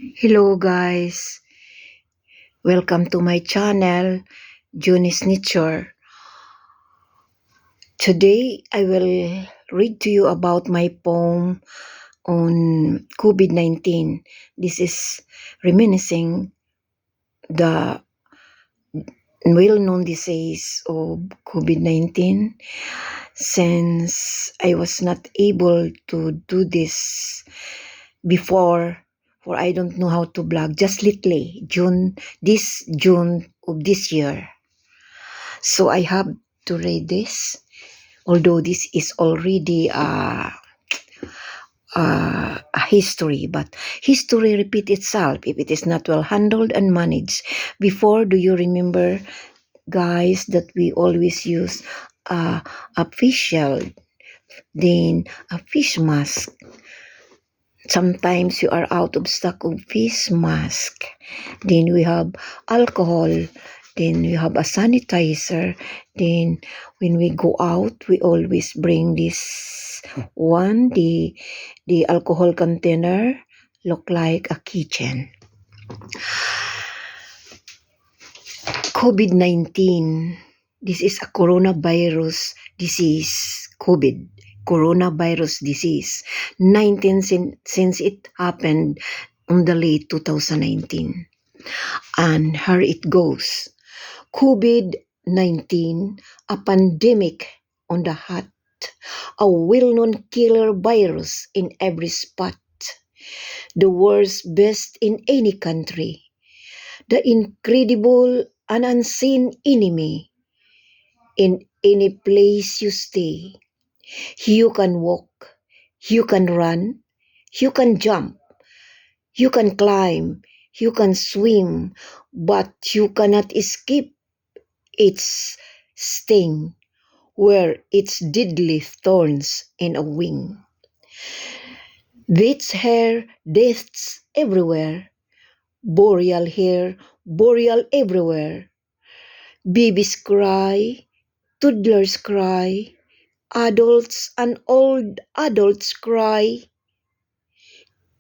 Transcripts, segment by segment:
Hello guys, welcome to my channel, Juni's Nature. Today I will read to you about my poem on COVID-19. This is reminiscing the well-known disease of COVID-19. Since I was not able to do this before, for I don't know how to blog, just lately, this June of this year. So I have to read this, although this is already a history, but history repeat itself if it is not well handled and managed. Before, do you remember, guys, that we always use a face shield, then a face mask. Sometimes you are out of stock of face mask. Then we have alcohol. Then we have a sanitizer. Then when we go out, we always bring this one, the alcohol container, look like a kitchen. COVID-19. This is a coronavirus disease. Coronavirus disease. 19 since it happened on the late 2019. And here it goes. COVID-19, a pandemic on the hot, a well-known killer virus in every spot, the worst best in any country, the incredible and unseen enemy in any place you stay. You can walk, you can run, you can jump, you can climb, you can swim, but you cannot escape its sting, where its deadly thorns in a wing. Death's hair, deaths everywhere, boreal hair, boreal everywhere. Babies cry, toddlers cry, adults and old adults cry.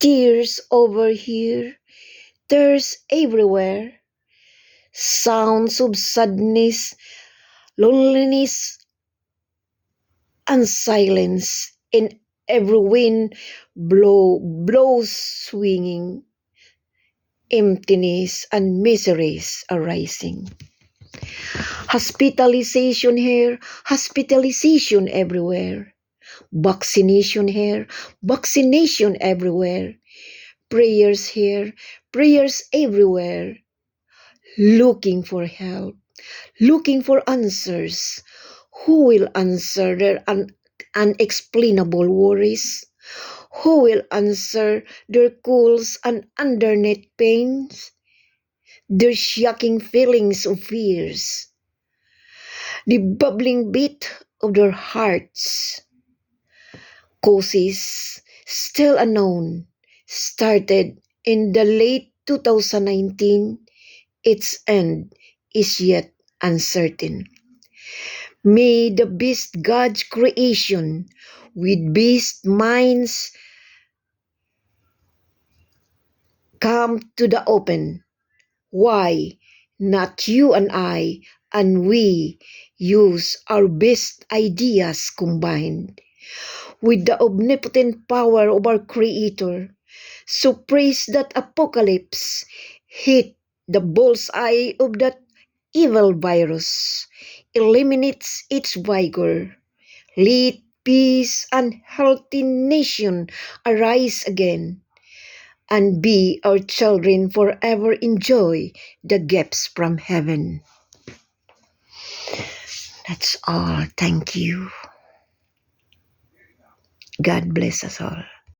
Tears over here, tears everywhere. Sounds of sadness, loneliness, and silence in every wind blows swinging. Emptiness and miseries arising. Hospitalization here, hospitalization everywhere. Vaccination here, vaccination everywhere. Prayers here, prayers everywhere. Looking for help, looking for answers. Who will answer their unexplainable worries? Who will answer their colds and underneath pains? Their shocking feelings of fears? The bubbling beat of their hearts? Causes still unknown, started in the late 2019, its end is yet uncertain. May the beast God's creation with beast minds come to the open. Why not you and I and we use our best ideas combined with the omnipotent power of our Creator? So praise that apocalypse hit the bullseye of that evil virus, eliminates its vigor. Let peace and healthy nation arise again, and be our children forever enjoy the gifts from heaven. That's all. Thank you. God bless us all.